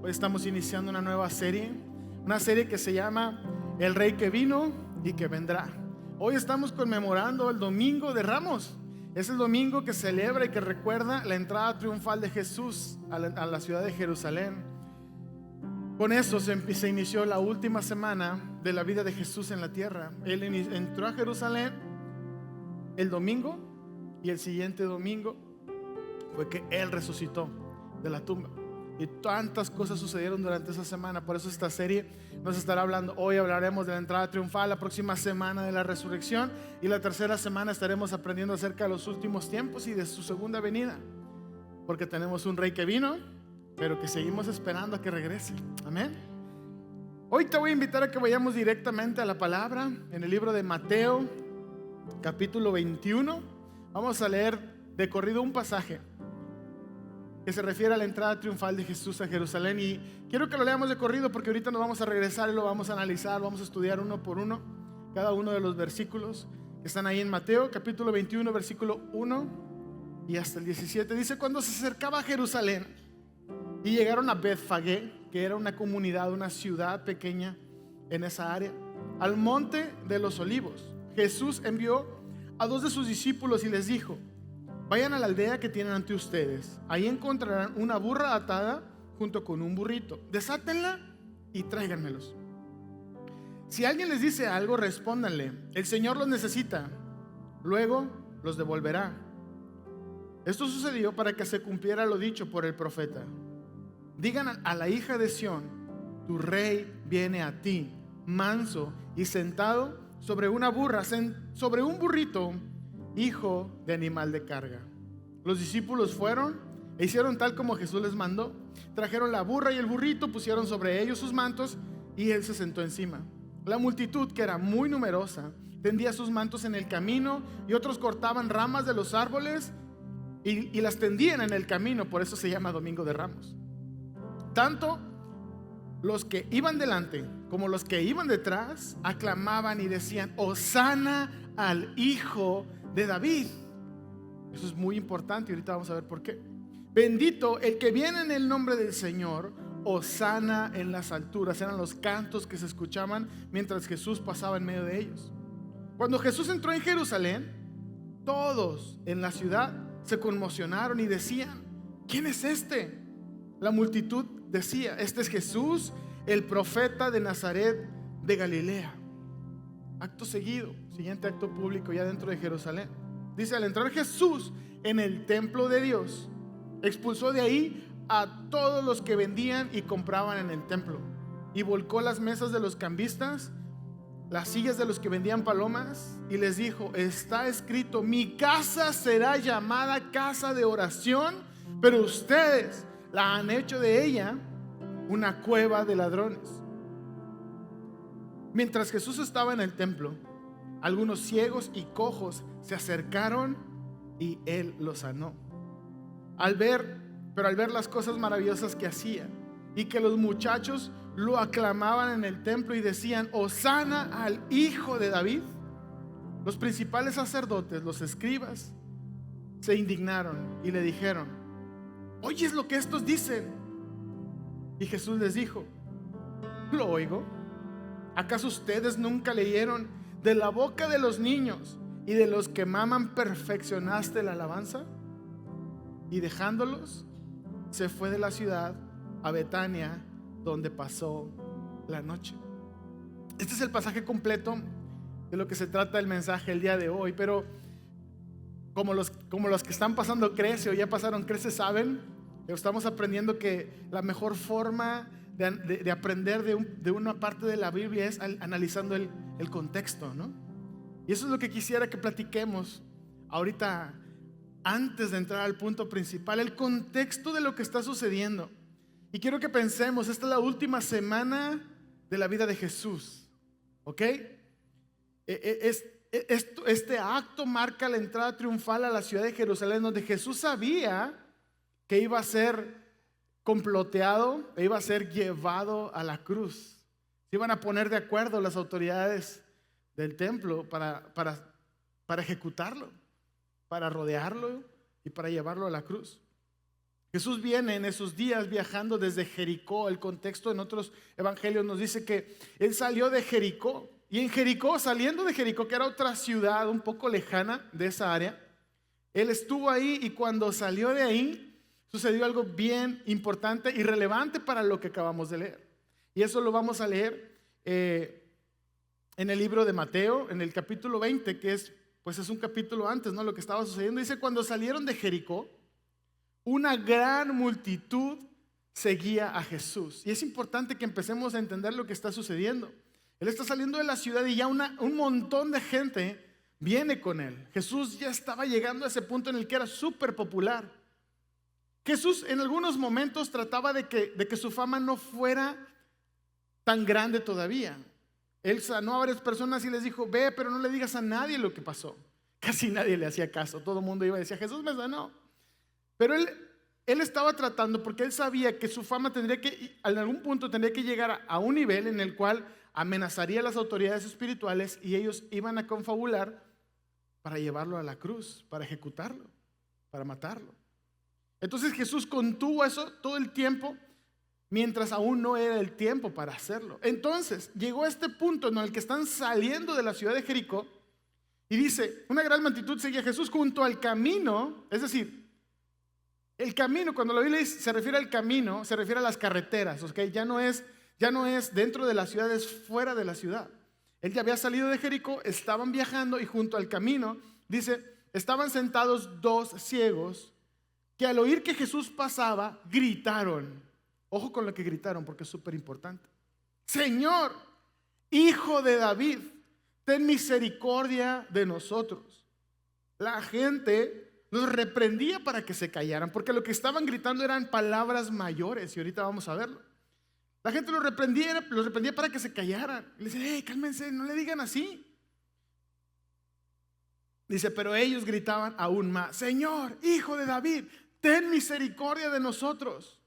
Hoy estamos iniciando una nueva serie, una serie que se llama El Rey que vino y que vendrá. Hoy estamos conmemorando el Domingo de Ramos. Es el domingo que celebra y que recuerda la entrada triunfal de Jesús a la ciudad de Jerusalén. Con eso se inició la última semana de la vida de Jesús en la tierra. Él entró a Jerusalén el domingo y el siguiente domingo fue que Él resucitó de la tumba. Y tantas cosas sucedieron durante esa semana. Por eso esta serie nos estará hablando. Hoy hablaremos de la entrada triunfal, la próxima semana de la resurrección, y la tercera semana estaremos aprendiendo acerca de los últimos tiempos y de su segunda venida, porque tenemos un rey que vino, pero que seguimos esperando a que regrese. Amén. Hoy te voy a invitar a que vayamos directamente a la palabra en el libro de Mateo, capítulo 21. Vamos a leer de corrido un pasaje que se refiere a la entrada triunfal de Jesús a Jerusalén, y quiero que lo leamos de corrido porque ahorita nos vamos a regresar y lo vamos a analizar, vamos a estudiar uno por uno cada uno de los versículos que están ahí en Mateo capítulo 21, versículo 1 y hasta el 17. Dice: cuando se acercaba a Jerusalén y llegaron a Betfagé, que era una comunidad, una ciudad pequeña en esa área, al monte de los olivos, Jesús envió a dos de sus discípulos y les dijo: vayan a la aldea que tienen ante ustedes. Ahí encontrarán una burra atada junto con un burrito. Desátenla y tráiganmelos. Si alguien les dice algo, respóndanle: el Señor los necesita, luego los devolverá. Esto sucedió para que se cumpliera lo dicho por el profeta: digan a la hija de Sión, tu rey viene a ti, manso y sentado sobre una burra, sobre un burrito, hijo de animal de carga. Los discípulos fueron e hicieron tal como Jesús les mandó. Trajeron la burra y el burrito, pusieron sobre ellos sus mantos y él se sentó encima. La multitud, que era muy numerosa, tendía sus mantos en el camino, y otros cortaban ramas de los árboles y las tendían en el camino. Por eso se llama Domingo de Ramos. Tanto los que iban delante como los que iban detrás aclamaban y decían: Hosana al Hijo de David. Eso es muy importante y ahorita vamos a ver por qué. Bendito el que viene en el nombre del Señor, hosana en las alturas. Eran los cantos que se escuchaban mientras Jesús pasaba en medio de ellos. Cuando Jesús entró en Jerusalén, todos en la ciudad se conmocionaron y decían: ¿quién es este? La multitud decía: este es Jesús, el profeta de Nazaret de Galilea. Acto seguido, siguiente acto público ya dentro de Jerusalén. Dice: al entrar Jesús en el templo de Dios, expulsó de ahí a todos los que vendían y compraban en el templo, y volcó las mesas de los cambistas, las sillas de los que vendían palomas, y les dijo: está escrito, mi casa será llamada casa de oración, pero ustedes la han hecho de ella una cueva de ladrones. Mientras Jesús estaba en el templo, algunos ciegos y cojos se acercaron y Él los sanó. Al ver las cosas maravillosas que hacía y que los muchachos lo aclamaban en el templo y decían: Hosana al Hijo de David, los principales sacerdotes, los escribas, se indignaron y le dijeron: ¿oyes lo que estos dicen? Y Jesús les dijo: ¿lo oigo? ¿Acaso ustedes nunca leyeron: de la boca de los niños y de los que maman perfeccionaste la alabanza? Y dejándolos, se fue de la ciudad a Betania, donde pasó la noche. Este es el pasaje completo de lo que se trata el mensaje el día de hoy. Pero como los que están pasando Crece o ya pasaron Crece saben, estamos aprendiendo que la mejor forma de aprender de una parte de la Biblia es analizando el contexto, ¿no? Y eso es lo que quisiera que platiquemos ahorita, antes de entrar al punto principal, el contexto de lo que está sucediendo. Y quiero que pensemos: esta es la última semana de la vida de Jesús, ¿ok? Este acto marca la entrada triunfal a la ciudad de Jerusalén, donde Jesús sabía que iba a ser comploteado e iba a ser llevado a la cruz. Se iban a poner de acuerdo las autoridades del templo para ejecutarlo, para rodearlo y para llevarlo a la cruz. Jesús viene en esos días viajando desde Jericó. El contexto en otros evangelios nos dice que Él salió de Jericó. Y en Jericó, saliendo de Jericó, que era otra ciudad un poco lejana de esa área, Él estuvo ahí, y cuando salió de ahí sucedió algo bien importante y relevante para lo que acabamos de leer. Y eso lo vamos a leer en el libro de Mateo, en el capítulo 20, que es un capítulo antes, ¿no? Lo que estaba sucediendo. Dice: cuando salieron de Jericó, una gran multitud seguía a Jesús. Y es importante que empecemos a entender lo que está sucediendo. Él está saliendo de la ciudad y ya un montón de gente viene con él. Jesús ya estaba llegando a ese punto en el que era súper popular. Jesús en algunos momentos trataba de que su fama no fuera tan grande todavía. Él sanó a varias personas y les dijo: ve, pero no le digas a nadie lo que pasó. Casi nadie le hacía caso. Todo el mundo iba y decía: Jesús me sanó. Pero él estaba tratando, porque él sabía que su fama en algún punto tendría que llegar a un nivel en el cual amenazaría a las autoridades espirituales, y ellos iban a confabular para llevarlo a la cruz, para ejecutarlo, para matarlo. Entonces Jesús contuvo eso todo el tiempo, mientras aún no era el tiempo para hacerlo. Entonces llegó a este punto en el que están saliendo de la ciudad de Jericó, y dice: una gran multitud seguía a Jesús junto al camino. Es decir, el camino, cuando la Biblia se refiere al camino, se refiere a las carreteras, ¿okay? Ya no es dentro de la ciudad, es fuera de la ciudad. Él ya había salido de Jericó, estaban viajando, y junto al camino, dice, estaban sentados dos ciegos que al oír que Jesús pasaba, gritaron. Ojo con lo que gritaron, porque es súper importante: Señor, Hijo de David, ten misericordia de nosotros. La gente los reprendía para que se callaran, porque lo que estaban gritando eran palabras mayores, y ahorita vamos a verlo. La gente los reprendía para que se callaran. Le dice: hey, cálmense, no le digan así. Dice: pero ellos gritaban aún más: Señor, Hijo de David, ten misericordia de nosotros.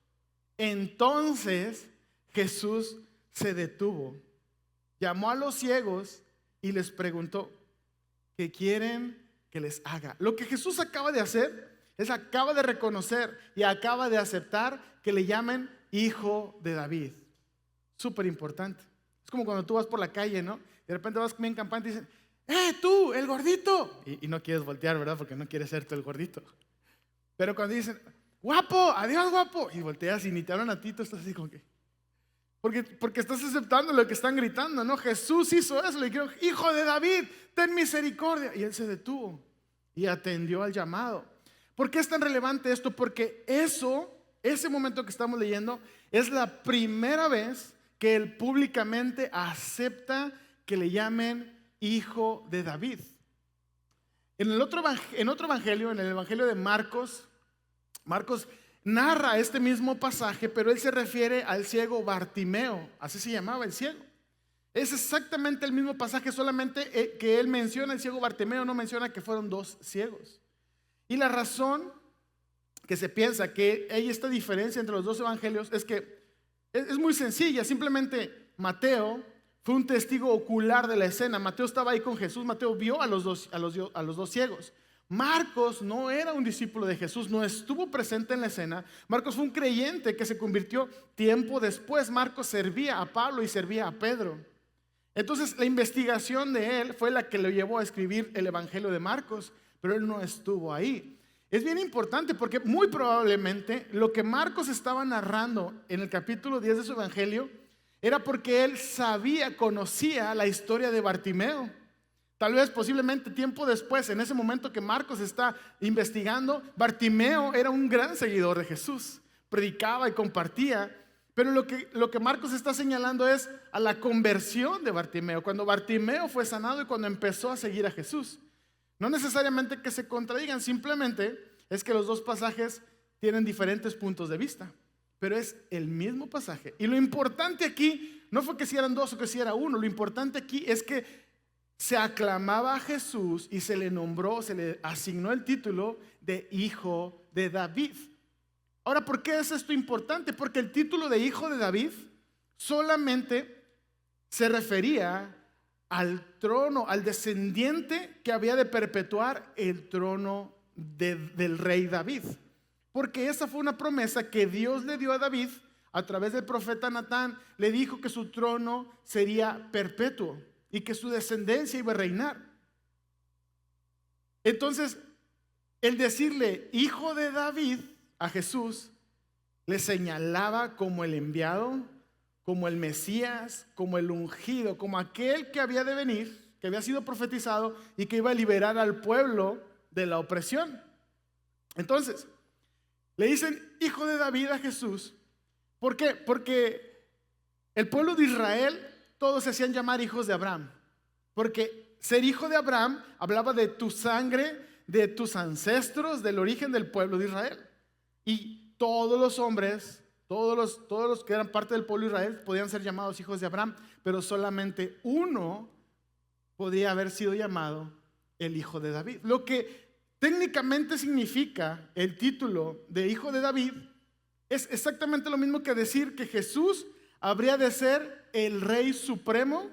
Entonces Jesús se detuvo, llamó a los ciegos y les preguntó: ¿qué quieren que les haga? Lo que Jesús acaba de hacer es acaba de reconocer y acaba de aceptar que le llamen Hijo de David. Súper importante. Es como cuando tú vas por la calle, ¿no? De repente vas bien campante y dicen: tú, el gordito. Y no quieres voltear, ¿verdad? Porque no quieres ser tú el gordito. Pero cuando dicen: guapo, adiós guapo, y volteas y ni te hablan a ti, tú estás así como que... Porque estás aceptando lo que están gritando, ¿no? Jesús hizo eso, le dijeron: Hijo de David, ten misericordia. Y él se detuvo y atendió al llamado. ¿Por qué es tan relevante esto? Porque ese momento que estamos leyendo, es la primera vez que él públicamente acepta que le llamen Hijo de David. En otro evangelio, en el evangelio de Marcos narra este mismo pasaje, pero él se refiere al ciego Bartimeo, así se llamaba el ciego. Es exactamente el mismo pasaje, solamente que él menciona el ciego Bartimeo, no menciona que fueron dos ciegos. Y la razón que se piensa que hay esta diferencia entre los dos evangelios es que es muy sencilla. Simplemente Mateo fue un testigo ocular de la escena. Mateo estaba ahí con Jesús, Mateo vio a los dos ciegos. Marcos no era un discípulo de Jesús, no estuvo presente en la escena. Marcos fue un creyente que se convirtió tiempo después. Marcos servía a Pablo y servía a Pedro. Entonces la investigación de él fue la que lo llevó a escribir el evangelio de Marcos, pero él no estuvo ahí. Es bien importante porque muy probablemente lo que Marcos estaba narrando en el capítulo 10 de su evangelio era porque él conocía la historia de Bartimeo. Tal vez posiblemente tiempo después, en ese momento que Marcos está investigando, Bartimeo era un gran seguidor de Jesús, predicaba y compartía. Pero lo que Marcos está señalando es a la conversión de Bartimeo, cuando Bartimeo fue sanado y cuando empezó a seguir a Jesús. No necesariamente que se contradigan, simplemente es que los dos pasajes tienen diferentes puntos de vista, pero es el mismo pasaje. Y lo importante aquí no fue que si eran dos o que si era uno, lo importante aquí es que se aclamaba a Jesús y se le nombró, se le asignó el título de Hijo de David. Ahora, ¿por qué es esto importante? Porque el título de Hijo de David solamente se refería al trono, al descendiente que había de perpetuar el trono del rey David. porque esa fue una promesa que Dios le dio a David a través del profeta Natán. Le dijo que su trono sería perpetuo y que su descendencia iba a reinar. Entonces, el decirle hijo de David a Jesús le señalaba como el enviado, como el Mesías, como el ungido, como aquel que había de venir, que había sido profetizado y que iba a liberar al pueblo de la opresión. Entonces, le dicen hijo de David a Jesús. ¿Por qué? Porque el pueblo de Israel, todos se hacían llamar hijos de Abraham. Porque ser hijo de Abraham hablaba de tu sangre, de tus ancestros, del origen del pueblo de Israel. Y todos los hombres, todos los que eran parte del pueblo de Israel podían ser llamados hijos de Abraham, pero solamente uno podía haber sido llamado el hijo de David. Lo que técnicamente significa el título de hijo de David es exactamente lo mismo que decir que Jesús habría de ser el rey supremo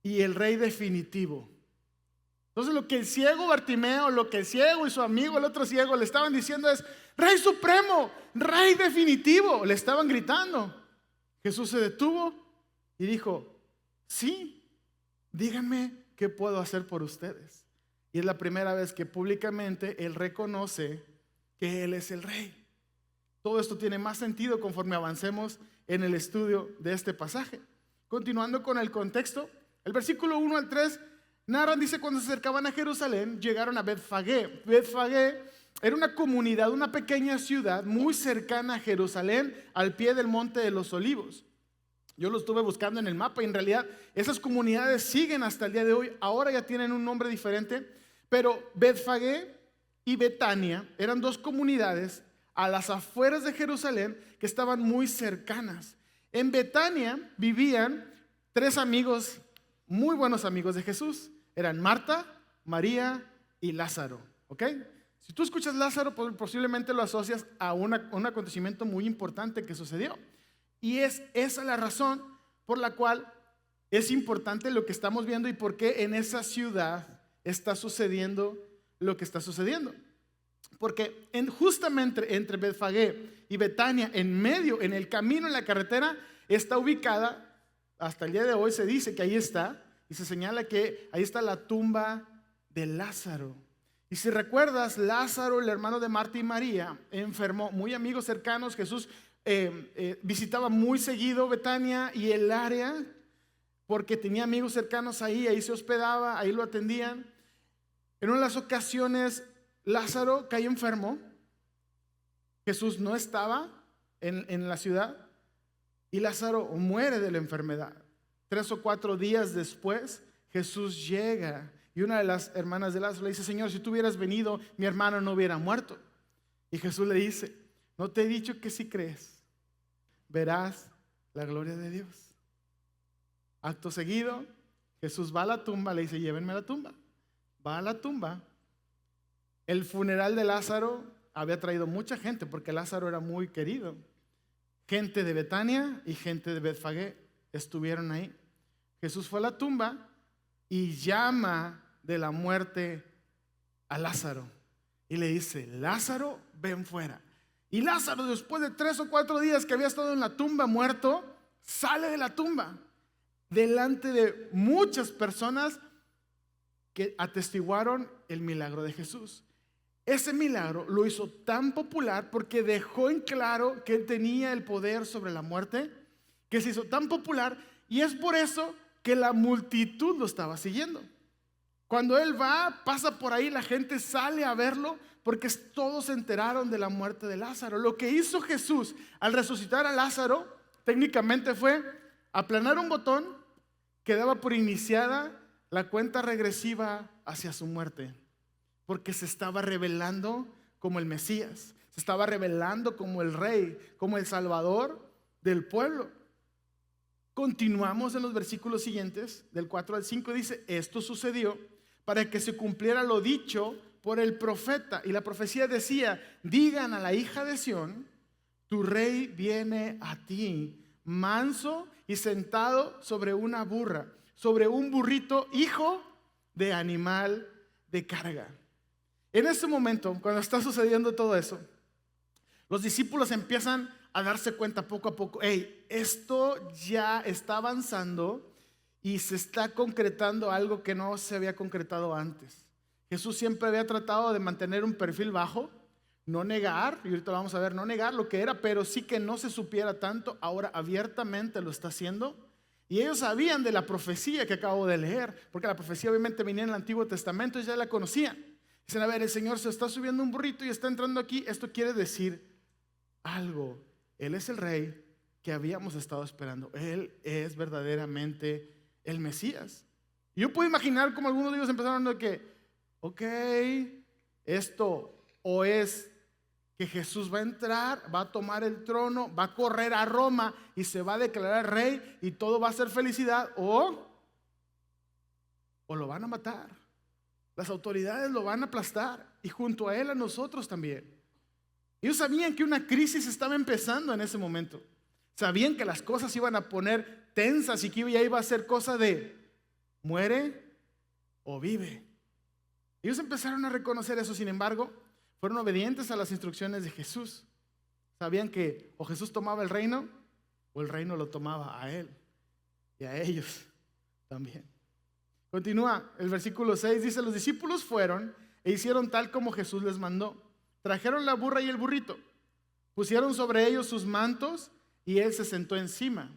y el rey definitivo. Entonces lo que el ciego Bartimeo, lo que el ciego y su amigo, el otro ciego, le estaban diciendo es: rey supremo, rey definitivo, le estaban gritando. Jesús se detuvo y dijo: sí, díganme qué puedo hacer por ustedes. Y es la primera vez que públicamente él reconoce que él es el rey. Todo esto tiene más sentido conforme avancemos en el estudio de este pasaje. Continuando con el contexto, el versículo 1 al 3 narran, dice: cuando se acercaban a Jerusalén, llegaron a Betfagé. Betfagé era una comunidad, una pequeña ciudad muy cercana a Jerusalén, al pie del Monte de los Olivos. Yo lo estuve buscando en el mapa y en realidad esas comunidades siguen hasta el día de hoy. Ahora ya tienen un nombre diferente, pero Betfagé y Betania eran dos comunidades a las afueras de Jerusalén que estaban muy cercanas. En Betania vivían tres amigos, muy buenos amigos de Jesús. Eran Marta, María y Lázaro. ¿Ok? Si tú escuchas Lázaro, posiblemente lo asocias a un acontecimiento muy importante que sucedió. Y es esa la razón por la cual es importante lo que estamos viendo y por qué en esa ciudad está sucediendo lo que está sucediendo. Porque justamente entre Betfagé y Betania, en medio, en el camino, en la carretera, está ubicada, hasta el día de hoy se dice que ahí está, y se señala que ahí está la tumba de Lázaro. Y si recuerdas, Lázaro, el hermano de Marta y María, enfermó, muy amigos cercanos. Jesús visitaba muy seguido Betania y el área porque tenía amigos cercanos ahí se hospedaba, ahí lo atendían. En una de las ocasiones Lázaro cae enfermo. Jesús no estaba en la ciudad y Lázaro muere de la enfermedad. 3 o 4 días después Jesús llega y una de las hermanas de Lázaro le dice: Señor, si tú hubieras venido, mi hermano no hubiera muerto. Y Jesús le dice: ¿no te he dicho que si crees, verás la gloria de Dios? Acto seguido, Jesús va a la tumba, le dice: llévenme a la tumba. Va a la tumba. El funeral de Lázaro había traído mucha gente porque Lázaro era muy querido. Gente de Betania y gente de Betfagé estuvieron ahí. Jesús fue a la tumba y llama de la muerte a Lázaro y le dice: Lázaro, ven fuera. Y Lázaro, después de 3 o 4 días que había estado en la tumba muerto, sale de la tumba delante de muchas personas que atestiguaron el milagro de Jesús. Ese milagro lo hizo tan popular porque dejó en claro que él tenía el poder sobre la muerte, que se hizo tan popular, y es por eso que la multitud lo estaba siguiendo. Cuando él va, pasa por ahí, la gente sale a verlo porque todos se enteraron de la muerte de Lázaro. Lo que hizo Jesús al resucitar a Lázaro técnicamente fue aplanar un botón que daba por iniciada la cuenta regresiva hacia su muerte, porque se estaba revelando como el Mesías, se estaba revelando como el Rey, como el Salvador del pueblo. Continuamos en los versículos siguientes, del 4 al 5, dice: esto sucedió para que se cumpliera lo dicho por el profeta. Y la profecía decía: digan a la hija de Sión, tu rey viene a ti, manso y sentado sobre una burra, sobre un burrito, hijo de animal de carga. En ese momento, cuando está sucediendo todo eso, los discípulos empiezan a darse cuenta poco a poco, hey, esto ya está avanzando y se está concretando algo que no se había concretado antes. Jesús siempre había tratado de mantener un perfil bajo, no negar, y ahorita lo vamos a ver, no negar lo que era, pero sí que no se supiera tanto. Ahora abiertamente lo está haciendo. Y ellos sabían de la profecía que acabo de leer, porque la profecía obviamente venía en el Antiguo Testamento y ya la conocían. Dicen, a ver, el Señor se está subiendo un burrito y está entrando aquí. Esto quiere decir algo. Él es el rey que habíamos estado esperando. Él es verdaderamente el Mesías. Y yo puedo imaginar como algunos de ellos empezaron de que, ok, esto o es que Jesús va a entrar, va a tomar el trono, va a correr a Roma y se va a declarar rey y todo va a ser felicidad, o lo van a matar. Las autoridades lo van a aplastar y junto a él a nosotros también. Ellos sabían que una crisis estaba empezando en ese momento. Sabían que las cosas iban a poner tensas y que ya iba a ser cosa de muere o vive. Ellos empezaron a reconocer eso. Sin embargo, fueron obedientes a las instrucciones de Jesús. Sabían que o Jesús tomaba el reino o el reino lo tomaba a él y a ellos también. Continúa el versículo 6, dice, los discípulos fueron e hicieron tal como Jesús les mandó. Trajeron la burra y el burrito, pusieron sobre ellos sus mantos y él se sentó encima.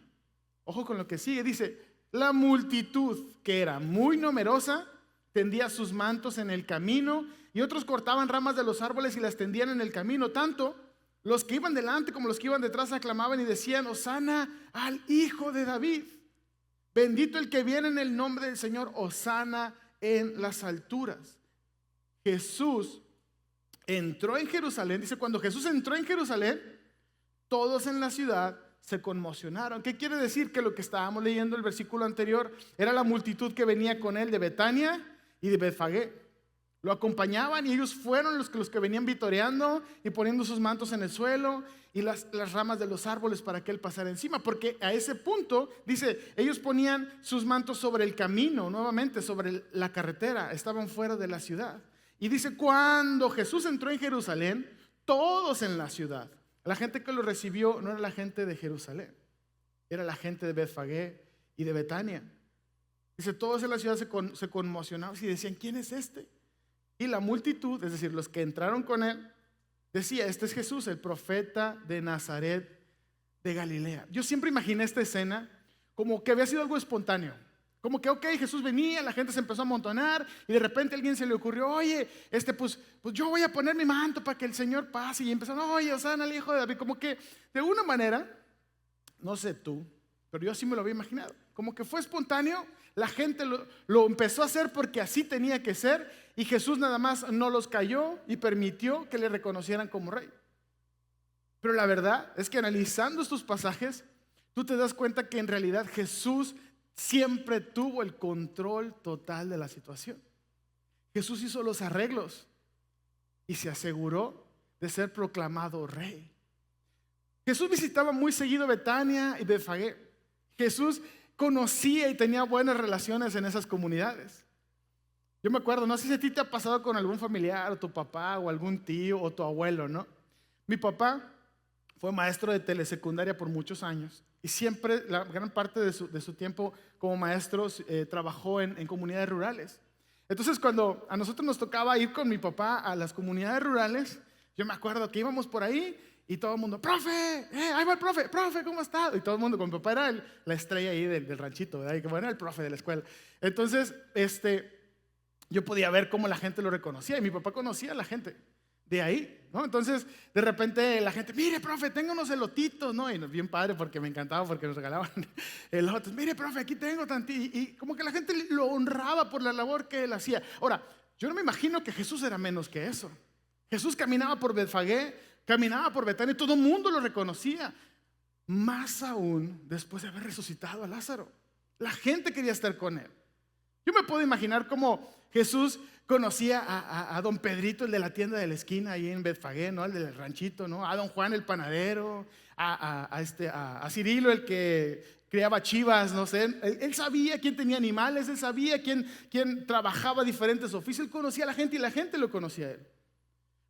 Ojo con lo que sigue, dice, la multitud, que era muy numerosa, tendía sus mantos en el camino y otros cortaban ramas de los árboles y las tendían en el camino. Tanto los que iban delante como los que iban detrás aclamaban y decían, Hosana al Hijo de David. Bendito el que viene en el nombre del Señor, Hosana en las alturas. Jesús entró en Jerusalén, dice, cuando Jesús entró en Jerusalén, todos en la ciudad se conmocionaron. ¿Qué quiere decir? Que lo que estábamos leyendo el versículo anterior era la multitud que venía con él de Betania y de Betfagé. Lo acompañaban y ellos fueron los que venían vitoreando y poniendo sus mantos en el suelo y las ramas de los árboles para que él pasara encima, porque a ese punto, dice, ellos ponían sus mantos sobre el camino, nuevamente sobre la carretera, estaban fuera de la ciudad. Y dice, cuando Jesús entró en Jerusalén, todos en la ciudad, la gente que lo recibió no era la gente de Jerusalén, era la gente de Betfagé y de Betania. Dice, todos en la ciudad se conmocionaban y decían, ¿quién es este? Y la multitud, es decir, los que entraron con él, decía, este es Jesús, el profeta de Nazaret de Galilea. Yo siempre imaginé esta escena como que había sido algo espontáneo. Como que, ok, Jesús venía, la gente se empezó a amontonar y de repente a alguien se le ocurrió, oye, pues yo voy a poner mi manto para que el Señor pase. Y empezaron, oye, Hosana al Hijo de David. Como que de una manera, no sé tú, pero yo así me lo había imaginado. Como que fue espontáneo, la gente lo empezó a hacer porque así tenía que ser y Jesús nada más no los cayó y permitió que le reconocieran como rey. Pero la verdad es que analizando estos pasajes, tú te das cuenta que en realidad Jesús siempre tuvo el control total de la situación. Jesús hizo los arreglos y se aseguró de ser proclamado rey. Jesús visitaba muy seguido Betania y Betfagé. Jesús conocía y tenía buenas relaciones en esas comunidades. Yo me acuerdo, no sé si a ti te ha pasado con algún familiar o tu papá o algún tío o tu abuelo, ¿no? Mi papá fue maestro de telesecundaria por muchos años y siempre, la gran parte de su tiempo como maestro, trabajó en comunidades rurales. Entonces, cuando a nosotros nos tocaba ir con mi papá a las comunidades rurales, yo me acuerdo que íbamos por ahí y todo el mundo, profe, ahí va el profe, ¿cómo está? Y todo el mundo, con mi papá era la estrella ahí del ranchito, ¿verdad? Y que bueno, era el profe de la escuela. Entonces, yo podía ver cómo la gente lo reconocía y mi papá conocía a la gente de ahí, ¿no? Entonces, de repente la gente, mire, profe, tengo unos elotitos, ¿no? Y bien padre porque me encantaba porque nos regalaban elotes. Mire, profe, aquí tengo tantito. Y como que la gente lo honraba por la labor que él hacía. Ahora, yo no me imagino que Jesús era menos que eso. Jesús caminaba por Betfagé, caminaba por Betania y todo el mundo lo reconocía. Más aún después de haber resucitado a Lázaro. La gente quería estar con él. Yo me puedo imaginar cómo Jesús conocía a don Pedrito, el de la tienda de la esquina ahí en Betfagé, ¿no? El del ranchito, ¿no? A don Juan el panadero, a Cirilo, el que criaba chivas, no sé. Él sabía quién tenía animales, él sabía quién trabajaba diferentes oficios, él conocía a la gente y la gente lo conocía a él.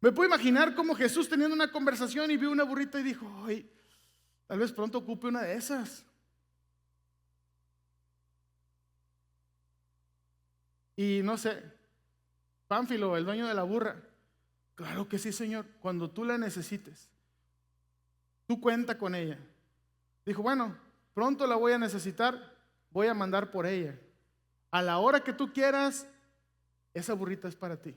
Me puedo imaginar como Jesús teniendo una conversación y vio una burrita y dijo, ay, tal vez pronto ocupe una de esas. Y no sé, Pánfilo, el dueño de la burra, claro que sí, Señor, cuando tú la necesites, tú cuenta con ella. Dijo, bueno, pronto la voy a necesitar, voy a mandar por ella. A la hora que tú quieras, esa burrita es para ti.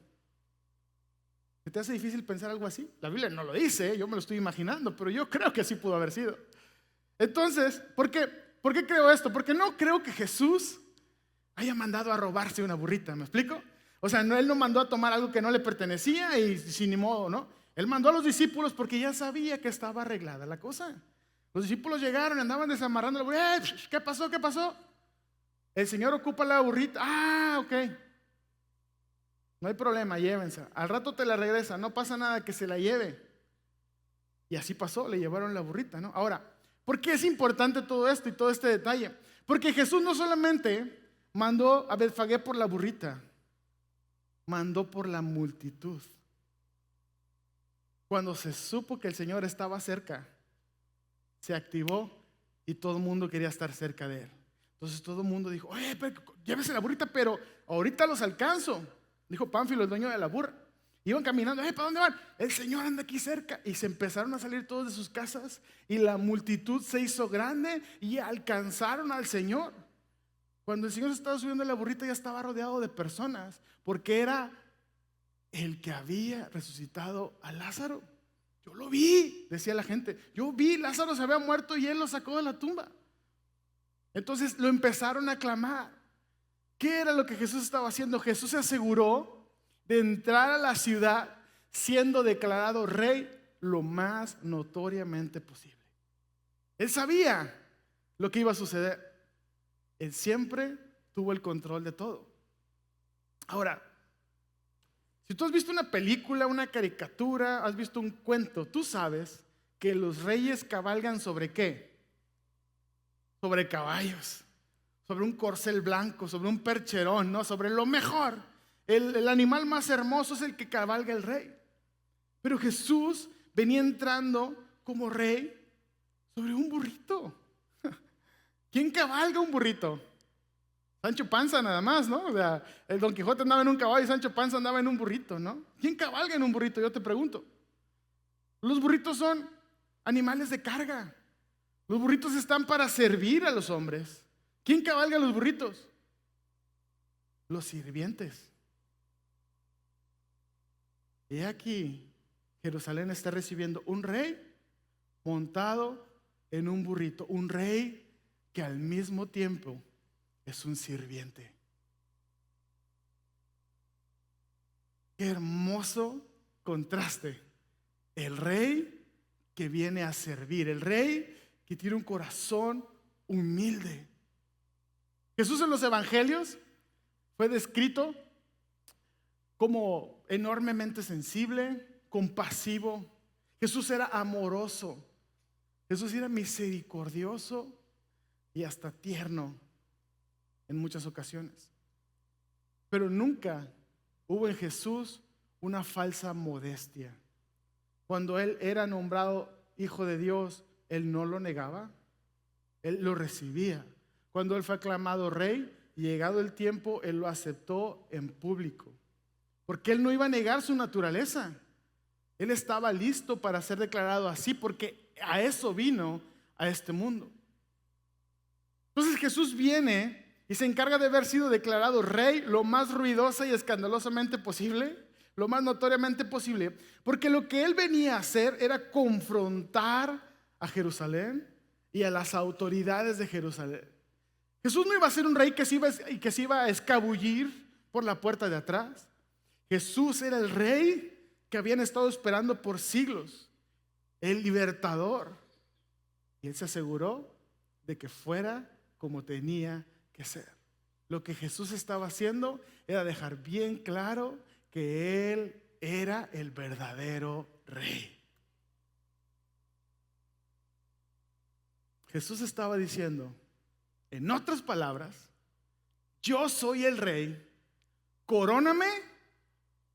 ¿Te hace difícil pensar algo así? La Biblia no lo dice, yo me lo estoy imaginando, pero yo creo que así pudo haber sido. Entonces, ¿por qué creo esto? Porque no creo que Jesús haya mandado a robarse una burrita, ¿me explico? O sea, él no mandó a tomar algo que no le pertenecía y sin ni modo, ¿no? Él mandó a los discípulos porque ya sabía que estaba arreglada la cosa. Los discípulos llegaron y andaban desamarrando la burrita. ¿Qué pasó? ¿Qué pasó? El Señor ocupa la burrita. Ah, ok. No hay problema, llévense. Al rato te la regresa, no pasa nada, que se la lleve. Y así pasó, le llevaron la burrita, ¿no? Ahora, ¿por qué es importante todo esto y todo este detalle? Porque Jesús no solamente mandó a Betfagé por la burrita, mandó por la multitud. Cuando se supo que el Señor estaba cerca, se activó y todo el mundo quería estar cerca de él. Entonces todo el mundo dijo, oye, llévese la burrita, pero ahorita los alcanzo. Dijo Pánfilo, el dueño de la burra. Iban caminando, ¿para dónde van? El Señor anda aquí cerca. Y se empezaron a salir todos de sus casas y la multitud se hizo grande y alcanzaron al Señor. Cuando el Señor se estaba subiendo a la burrita ya estaba rodeado de personas, porque era el que había resucitado a Lázaro. Yo lo vi, decía la gente. Yo vi, Lázaro se había muerto y él lo sacó de la tumba. Entonces lo empezaron a aclamar. ¿Qué era lo que Jesús estaba haciendo? Jesús se aseguró de entrar a la ciudad siendo declarado rey lo más notoriamente posible. Él sabía lo que iba a suceder. Él siempre tuvo el control de todo. Ahora, si tú has visto una película, una caricatura, has visto un cuento, tú sabes que los reyes cabalgan ¿sobre qué? Sobre caballos, sobre un corcel blanco, sobre un percherón, ¿no? Sobre lo mejor. El animal más hermoso es el que cabalga el rey. Pero Jesús venía entrando como rey sobre un burrito. ¿Quién cabalga un burrito? Sancho Panza nada más, ¿no? O sea, el Don Quijote andaba en un caballo y Sancho Panza andaba en un burrito, ¿no? ¿Quién cabalga en un burrito? Yo te pregunto. Los burritos son animales de carga. Los burritos están para servir a los hombres. ¿Quién cabalga los burritos? Los sirvientes. Y aquí Jerusalén está recibiendo un rey montado en un burrito, un rey que al mismo tiempo es un sirviente. Qué hermoso contraste. El rey que viene a servir, el rey que tiene un corazón humilde. Jesús en los evangelios fue descrito como enormemente sensible, compasivo. Jesús era amoroso. Jesús era misericordioso y hasta tierno en muchas ocasiones. Pero nunca hubo en Jesús una falsa modestia. Cuando Él era nombrado Hijo de Dios, Él no lo negaba, Él lo recibía. Cuando Él fue aclamado Rey, llegado el tiempo, Él lo aceptó en público. Porque Él no iba a negar su naturaleza. Él estaba listo para ser declarado así, porque a eso vino a este mundo. Entonces Jesús viene y se encarga de haber sido declarado rey lo más ruidosa y escandalosamente posible, lo más notoriamente posible, porque lo que él venía a hacer era confrontar a Jerusalén y a las autoridades de Jerusalén. Jesús no iba a ser un rey que se iba a escabullir por la puerta de atrás. Jesús era el rey que habían estado esperando por siglos, el libertador, y él se aseguró de que fuera como tenía que ser. Lo que Jesús estaba haciendo era dejar bien claro que Él era el verdadero rey. Jesús estaba diciendo, en otras palabras, yo soy el rey, coróname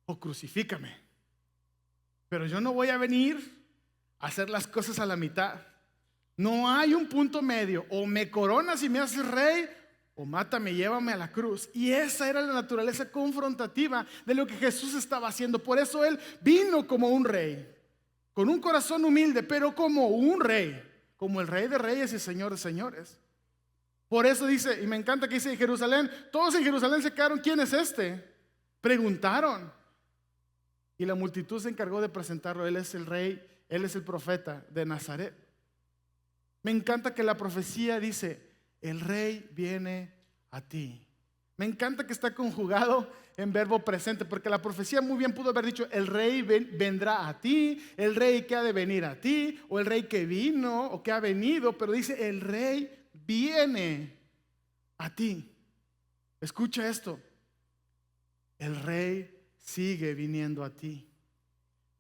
o crucifícame. Pero yo no voy a venir a hacer las cosas a la mitad. No hay un punto medio. O me coronas y me haces rey, o mátame, llévame a la cruz. Y esa era la naturaleza confrontativa de lo que Jesús estaba haciendo. Por eso Él vino como un rey, con un corazón humilde, pero como un rey, como el Rey de Reyes y Señor de Señores. Por eso dice, y me encanta que dice en Jerusalén, todos en Jerusalén se quedaron, ¿quién es este? Preguntaron. Y la multitud se encargó de presentarlo. Él es el rey, Él es el profeta de Nazaret. Me encanta que la profecía dice, el rey viene a ti. Me encanta que está conjugado en verbo presente, porque la profecía muy bien pudo haber dicho, el rey vendrá a ti, el rey que ha de venir a ti, o el rey que vino o que ha venido, pero dice, el rey viene a ti. Escucha esto, el rey sigue viniendo a ti.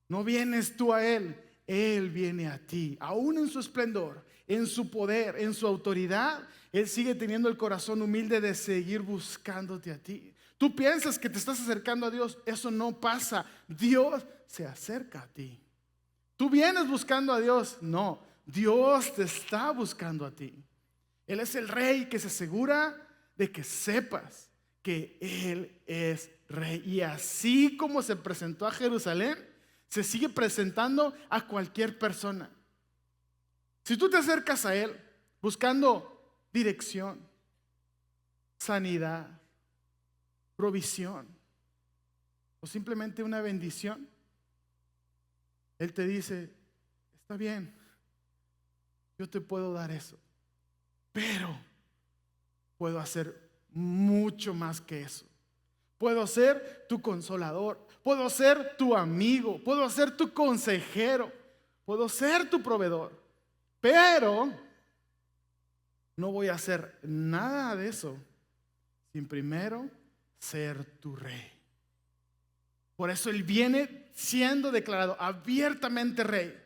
No vienes tú a Él, Él viene a ti. Aún en su esplendor, en su poder, en su autoridad, Él sigue teniendo el corazón humilde de seguir buscándote a ti. Tú piensas que te estás acercando a Dios, eso no pasa. Dios se acerca a ti. Tú vienes buscando a Dios, no, Dios te está buscando a ti. Él es el rey que se asegura de que sepas que Él es rey. Y así como se presentó a Jerusalén, se sigue presentando a cualquier persona. Si tú te acercas a Él buscando dirección, sanidad, provisión o simplemente una bendición, Él te dice, está bien, yo te puedo dar eso, pero puedo hacer mucho más que eso. Puedo ser tu consolador, puedo ser tu amigo, puedo ser tu consejero, puedo ser tu proveedor, pero no voy a hacer nada de eso sin primero ser tu rey. Por eso Él viene siendo declarado abiertamente rey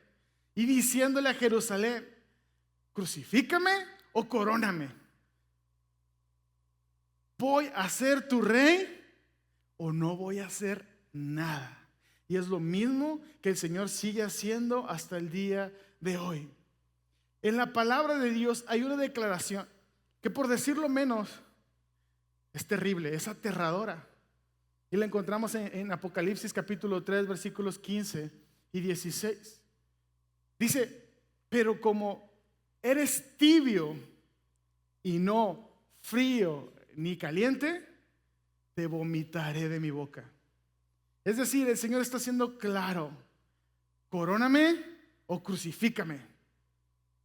y diciéndole a Jerusalén, crucifícame o coróname. ¿Voy a ser tu rey o no voy a hacer nada? Y es lo mismo que el Señor sigue haciendo hasta el día de hoy. En la palabra de Dios hay una declaración que, por decirlo menos, es terrible, es aterradora. Y la encontramos en Apocalipsis capítulo 3 versículos 15 y 16. Dice, pero como eres tibio y no frío ni caliente, te vomitaré de mi boca. Es decir, el Señor está siendo claro, coróname o crucifícame.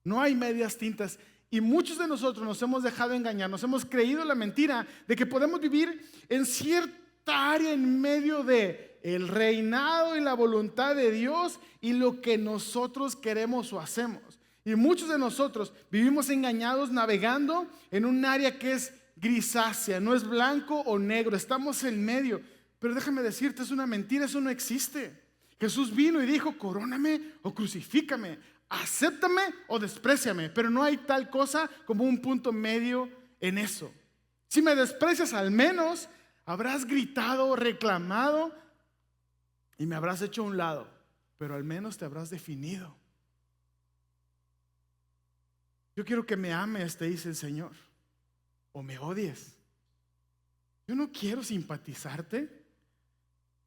No hay medias tintas. Y muchos de nosotros nos hemos dejado engañar, nos hemos creído la mentira de que podemos vivir en cierta área en medio de el reinado y la voluntad de Dios y lo que nosotros queremos o hacemos. Y muchos de nosotros vivimos engañados navegando en un área que es grisácea, no es blanco o negro, estamos en medio. Pero déjame decirte, es una mentira, eso no existe. Jesús vino y dijo, coróname o crucifícame, acéptame o despréciame, pero no hay tal cosa como un punto medio en eso. Si me desprecias, al menos habrás gritado, reclamado y me habrás hecho a un lado, pero al menos te habrás definido. Yo quiero que me ames, te dice el Señor, o me odies. Yo no quiero simpatizarte.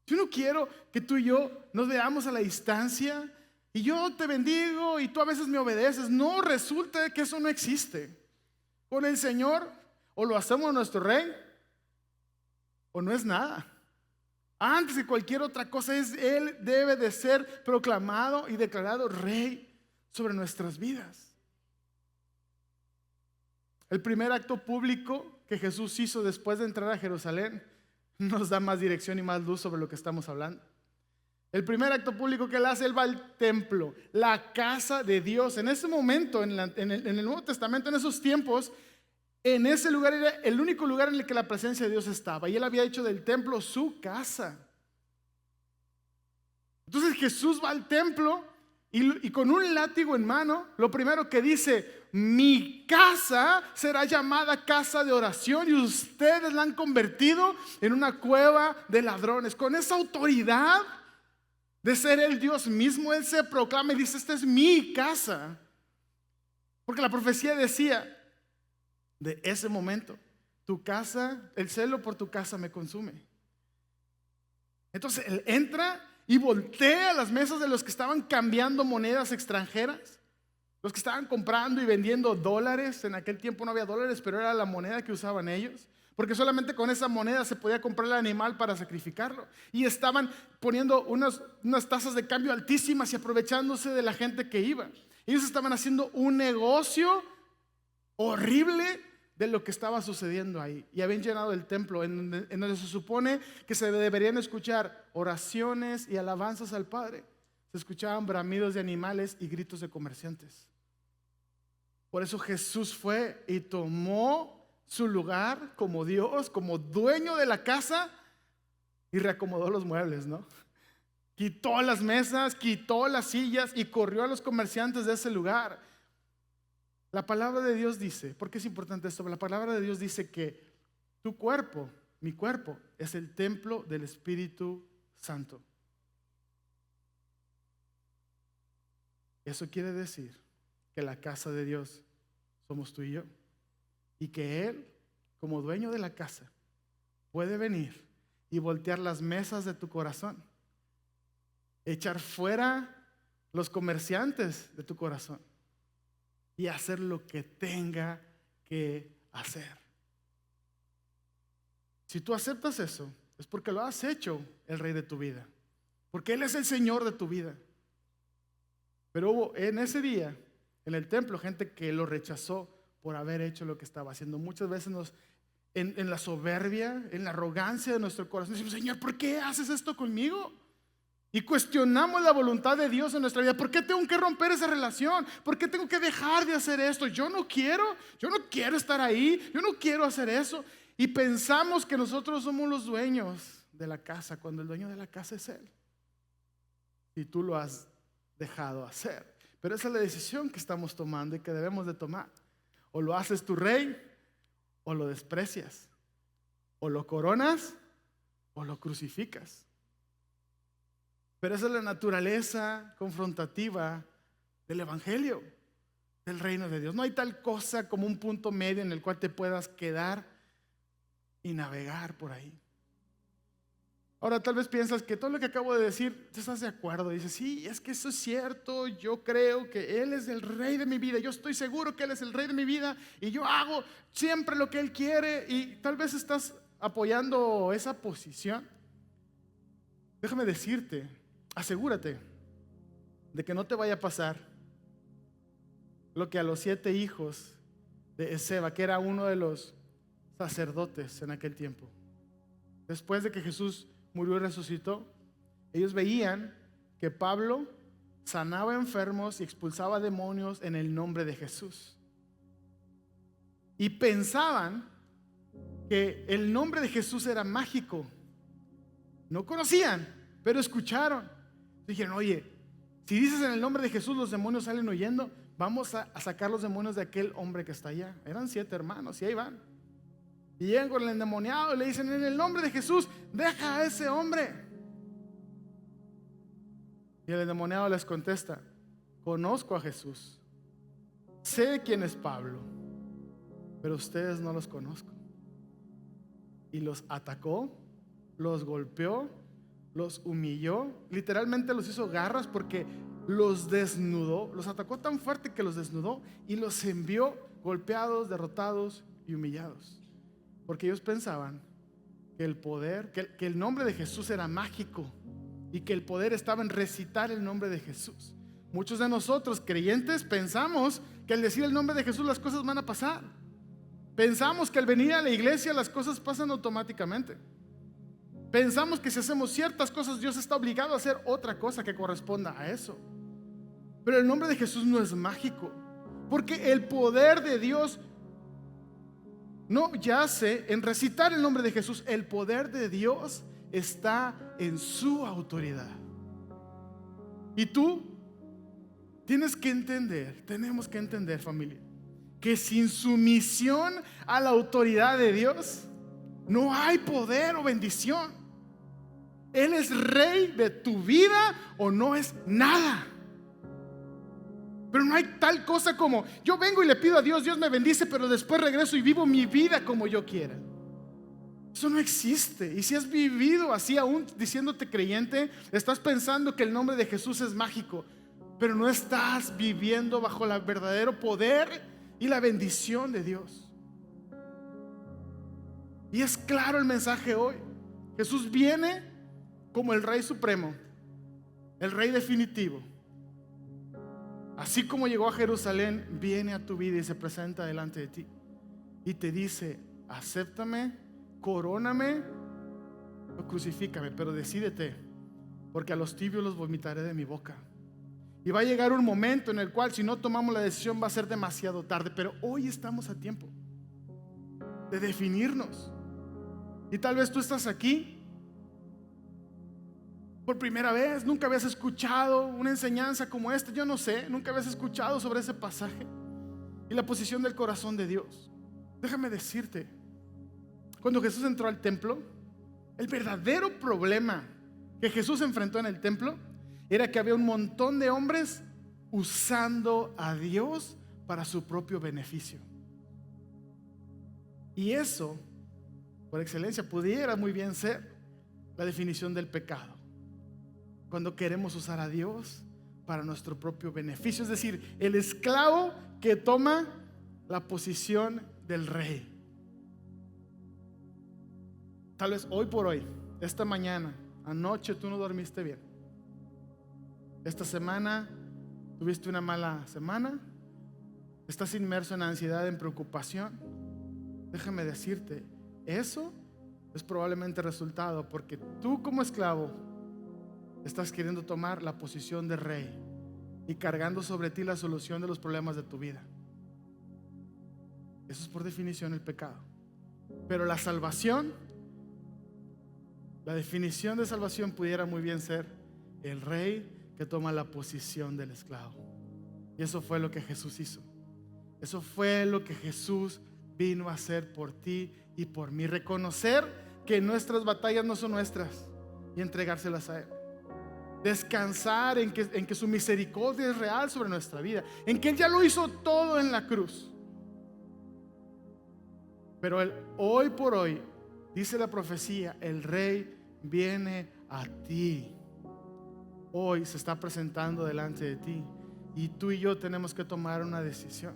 Yo no quiero que tú y yo nos veamos a la distancia y yo te bendigo y tú a veces me obedeces. No, resulta que eso no existe. Con el Señor o lo hacemos nuestro rey o no es nada. Antes de cualquier otra cosa, Él debe de ser proclamado y declarado rey sobre nuestras vidas. El primer acto público que Jesús hizo después de entrar a Jerusalén nos da más dirección y más luz sobre lo que estamos hablando. El primer acto público que Él hace, Él va al templo, la casa de Dios. En ese momento, en el Nuevo Testamento, en esos tiempos, en ese lugar era el único lugar en el que la presencia de Dios estaba. Y Él había hecho del templo su casa. Entonces Jesús va al templo y con un látigo en mano, lo primero que dice, mi casa será llamada casa de oración y ustedes la han convertido en una cueva de ladrones. Con esa autoridad de ser el Dios mismo, Él se proclama y dice: esta es mi casa. Porque la profecía decía: de ese momento, tu casa, el celo por tu casa me consume. Entonces Él entra y voltea las mesas de los que estaban cambiando monedas extranjeras, los que estaban comprando y vendiendo dólares. En aquel tiempo no había dólares, pero era la moneda que usaban ellos, porque solamente con esa moneda se podía comprar el animal para sacrificarlo. Y estaban poniendo unas tasas de cambio altísimas y aprovechándose de la gente que iba. Ellos estaban haciendo un negocio horrible de lo que estaba sucediendo ahí. Y habían llenado el templo en donde se supone que se deberían escuchar oraciones y alabanzas al Padre. Se escuchaban bramidos de animales y gritos de comerciantes. Por eso Jesús fue y tomó su lugar como Dios, como dueño de la casa, y reacomodó los muebles, ¿no? Quitó las mesas, quitó las sillas y corrió a los comerciantes de ese lugar. La palabra de Dios dice, ¿por qué es importante esto? La palabra de Dios dice que tu cuerpo, mi cuerpo, es el templo del Espíritu Santo. Eso quiere decir que la casa de Dios somos tú y yo, y que Él, como dueño de la casa, puede venir y voltear las mesas de tu corazón, echar fuera los comerciantes de tu corazón y hacer lo que tenga que hacer. Si tú aceptas eso, es porque lo has hecho el Rey de tu vida, porque Él es el Señor de tu vida. Pero hubo en ese día, en el templo, gente que lo rechazó por haber hecho lo que estaba haciendo. Muchas veces en la soberbia, en la arrogancia de nuestro corazón, decimos: Señor, ¿por qué haces esto conmigo? Y cuestionamos la voluntad de Dios en nuestra vida. ¿Por qué tengo que romper esa relación? ¿Por qué tengo que dejar de hacer esto? Yo no quiero estar ahí, yo no quiero hacer eso. Y pensamos que nosotros somos los dueños de la casa, cuando el dueño de la casa es Él. Y tú lo has dejado hacer. Pero esa es la decisión que estamos tomando y que debemos de tomar. O lo haces tu rey, o lo desprecias. O lo coronas, o lo crucificas. Pero esa es la naturaleza confrontativa del Evangelio, del reino de Dios. No hay tal cosa como un punto medio en el cual te puedas quedar y navegar por ahí. Ahora tal vez piensas que todo lo que acabo de decir, ¿te estás de acuerdo? Dices: sí, es que eso es cierto, yo creo que Él es el rey de mi vida, yo estoy seguro que Él es el rey de mi vida y yo hago siempre lo que Él quiere. Y tal vez estás apoyando esa posición. Déjame decirte, asegúrate de que no te vaya a pasar lo que a los 7 hijos de Esceva, que era uno de los sacerdotes en aquel tiempo. Después de que Jesús murió y resucitó, ellos veían que Pablo sanaba enfermos y expulsaba demonios en el nombre de Jesús. Y pensaban que el nombre de Jesús era mágico. No conocían, pero escucharon. Dijeron: oye, si dices en el nombre de Jesús los demonios salen huyendo, vamos a sacar los demonios de aquel hombre que está allá. Eran 7 hermanos y ahí van. Y llegan con el endemoniado y le dicen: en el nombre de Jesús, deja a ese hombre. Y el endemoniado les contesta: conozco a Jesús, sé quién es Pablo, pero ustedes no los conozco. Y los atacó, los golpeó, los humilló, literalmente los hizo garras, porque los desnudó, los atacó tan fuerte que los desnudó y los envió golpeados, derrotados y humillados. Porque ellos pensaban que el poder, que el nombre de Jesús era mágico y que el poder estaba en recitar el nombre de Jesús. Muchos de nosotros creyentes pensamos que al decir el nombre de Jesús las cosas van a pasar. Pensamos que al venir a la iglesia las cosas pasan automáticamente. Pensamos que si hacemos ciertas cosas Dios está obligado a hacer otra cosa que corresponda a eso. Pero el nombre de Jesús no es mágico, porque el poder de Dios no yace en recitar el nombre de Jesús. El poder de Dios está en su autoridad. Y tú tienes que entender, tenemos que entender, familia, que sin sumisión a la autoridad de Dios no hay poder o bendición. Él es rey de tu vida o no es nada. Pero no hay tal cosa como yo vengo y le pido a Dios, Dios me bendice, pero después regreso y vivo mi vida como yo quiera. Eso no existe. Y si has vivido así aún diciéndote creyente, estás pensando que el nombre de Jesús es mágico, pero no estás viviendo bajo el verdadero poder y la bendición de Dios. Y es claro el mensaje hoy. Jesús viene como el Rey Supremo, el Rey definitivo. Así como llegó a Jerusalén, viene a tu vida y se presenta delante de ti y te dice: acéptame, coróname o crucifícame, pero decídete, porque a los tibios los vomitaré de mi boca. Y va a llegar un momento en el cual, si no tomamos la decisión, va a ser demasiado tarde. Pero hoy estamos a tiempo de definirnos. Y tal vez tú estás aquí por primera vez, nunca habías escuchado una enseñanza como esta. Yo no sé, nunca habías escuchado sobre ese pasaje y la posición del corazón de Dios. Déjame decirte, cuando Jesús entró al templo, el verdadero problema que Jesús enfrentó en el templo era que había un montón de hombres usando a Dios para su propio beneficio. Y eso, por excelencia, pudiera muy bien ser la definición del pecado. Cuando queremos usar a Dios para nuestro propio beneficio, es decir, el esclavo que toma la posición del rey. Tal vez hoy por hoy, esta mañana, anoche tú no dormiste bien. Esta semana tuviste una mala semana. Estás inmerso en ansiedad, en preocupación. Déjame decirte, eso es probablemente resultado porque tú como esclavo estás queriendo tomar la posición de rey y cargando sobre ti la solución de los problemas de tu vida. Eso es por definición el pecado. Pero la salvación, la definición de salvación pudiera muy bien ser el rey que toma la posición del esclavo. Y eso fue lo que Jesús hizo. Eso fue lo que Jesús vino a hacer por ti y por mí. Reconocer que nuestras batallas no son nuestras y entregárselas a Él. Descansar en que su misericordia es real sobre nuestra vida, en que Él ya lo hizo todo en la cruz. Pero hoy por hoy, dice la profecía, el rey viene a ti. Hoy se está presentando delante de ti y tú y yo tenemos que tomar una decisión,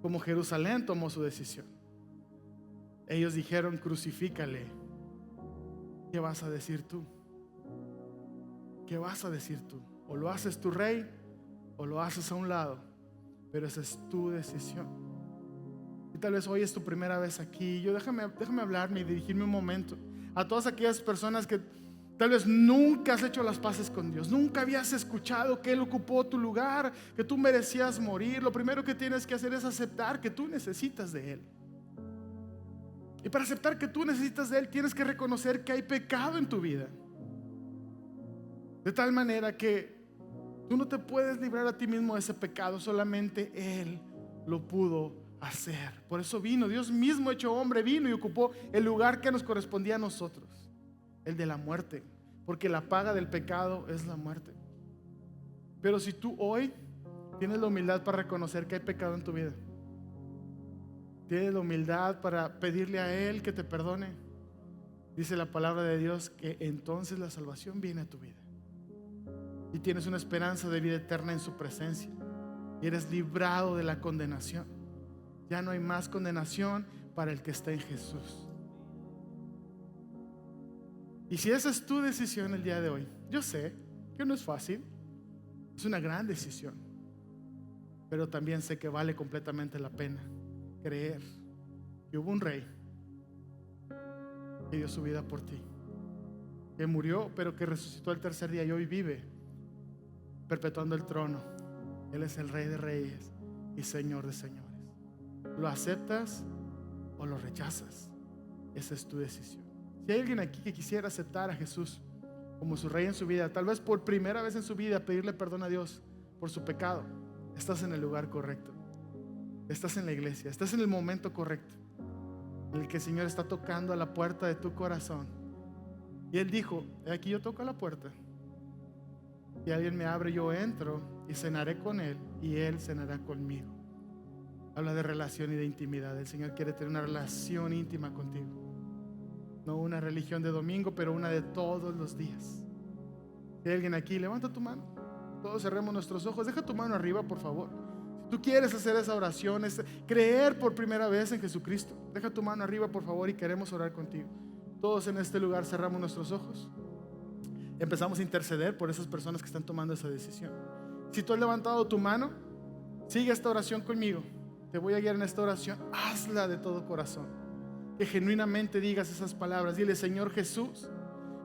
como Jerusalén tomó su decisión. Ellos dijeron: crucifícale. ¿Qué vas a decir tú? ¿Qué vas a decir tú? O lo haces tu rey o lo haces a un lado, pero esa es tu decisión. Y tal vez hoy es tu primera vez aquí. Déjame hablarme y dirigirme un momento a todas aquellas personas que tal vez nunca has hecho las paces con Dios, nunca habías escuchado que Él ocupó tu lugar, que tú merecías morir. Lo primero que tienes que hacer es aceptar que tú necesitas de Él. Y para aceptar que tú necesitas de Él, tienes que reconocer que hay pecado en tu vida, de tal manera que tú no te puedes librar a ti mismo de ese pecado. Solamente Él lo pudo hacer. Por eso vino, Dios mismo hecho hombre, vino y ocupó el lugar que nos correspondía a nosotros, el de la muerte, porque la paga del pecado es la muerte. Pero si tú hoy tienes la humildad para reconocer que hay pecado en tu vida, tienes la humildad para pedirle a Él que te perdone, dice la palabra de Dios que entonces la salvación viene a tu vida y tienes una esperanza de vida eterna en su presencia y eres librado de la condenación. Ya no hay más condenación para el que está en Jesús. Y si esa es tu decisión el día de hoy, yo sé que no es fácil, es una gran decisión, pero también sé que vale completamente la pena creer que hubo un rey que dio su vida por ti, que murió pero que resucitó el tercer día y hoy vive perpetuando el trono. Él es el Rey de Reyes y Señor de Señores. ¿Lo aceptas o lo rechazas? Esa es tu decisión. Si hay alguien aquí que quisiera aceptar a Jesús como su Rey en su vida, tal vez por primera vez en su vida pedirle perdón a Dios por su pecado, estás en el lugar correcto. estás en la iglesia, estás en el momento correcto, en el que el Señor está tocando a la puerta de tu corazón. Y Él dijo: aquí yo toco a la puerta. Si alguien me abre, yo entro y cenaré con Él y Él cenará conmigo. Habla de relación y de intimidad. El Señor quiere tener una relación íntima contigo. No una religión de domingo, pero una de todos los días. Si hay alguien aquí, levanta tu mano. Todos cerremos nuestros ojos. Deja tu mano arriba, por favor. Si tú quieres hacer esa oración, es creer por primera vez en Jesucristo, deja tu mano arriba, por favor, y queremos orar contigo. Todos en este lugar cerramos nuestros ojos. Empezamos a interceder por esas personas que están tomando esa decisión. Si tú has levantado tu mano, sigue esta oración conmigo. Te voy a guiar en esta oración. Hazla de todo corazón. Que genuinamente digas esas palabras. Dile: Señor Jesús,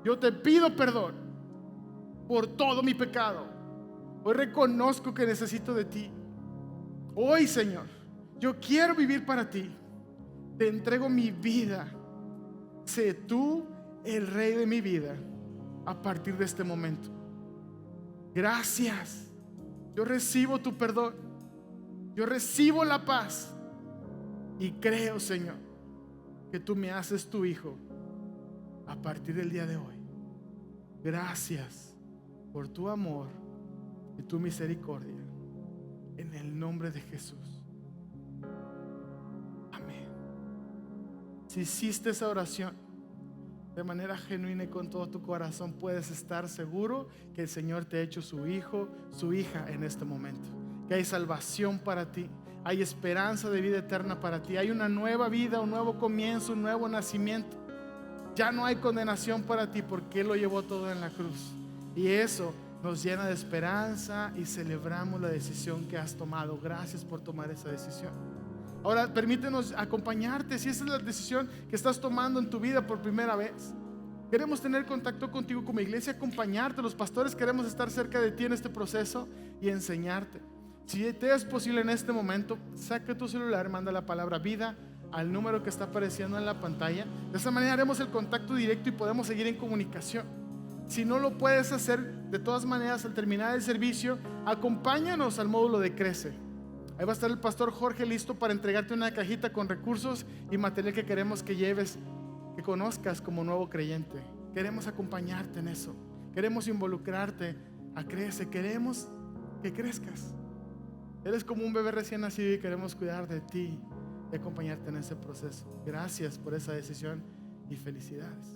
yo te pido perdón por todo mi pecado. Hoy reconozco que necesito de ti. Hoy, Señor, yo quiero vivir para ti. Te entrego mi vida. Sé tú el Rey de mi vida a partir de este momento. Gracias. Yo recibo tu perdón. Yo recibo la paz. Y creo, Señor, que tú me haces tu hijo a partir del día de hoy. Gracias por tu amor y tu misericordia. En el nombre de Jesús. Amén. Si hiciste esa oración de manera genuina y con todo tu corazón, puedes estar seguro que el Señor te ha hecho su hijo, su hija en este momento. Que hay salvación para ti, hay esperanza de vida eterna para ti, hay una nueva vida, un nuevo comienzo, un nuevo nacimiento. Ya no hay condenación para ti porque Él lo llevó todo en la cruz. Y eso nos llena de esperanza y celebramos la decisión que has tomado. Gracias por tomar esa decisión. Ahora permítenos acompañarte. Si esa es la decisión que estás tomando en tu vida por primera vez, queremos tener contacto contigo como iglesia, acompañarte. Los pastores queremos estar cerca de ti en este proceso y enseñarte. Si te es posible en este momento, saca tu celular, manda la palabra vida al número que está apareciendo en la pantalla. De esa manera haremos el contacto directo y podemos seguir en comunicación. Si no lo puedes hacer, de todas maneras, al terminar el servicio, acompáñanos al módulo de Crece. Ahí va a estar el pastor Jorge listo para entregarte una cajita con recursos y material que queremos que lleves, que conozcas como nuevo creyente. Queremos acompañarte en eso. Queremos involucrarte a Crece. Queremos que crezcas. Eres como un bebé recién nacido y queremos cuidar de ti y acompañarte en ese proceso. Gracias por esa decisión y felicidades.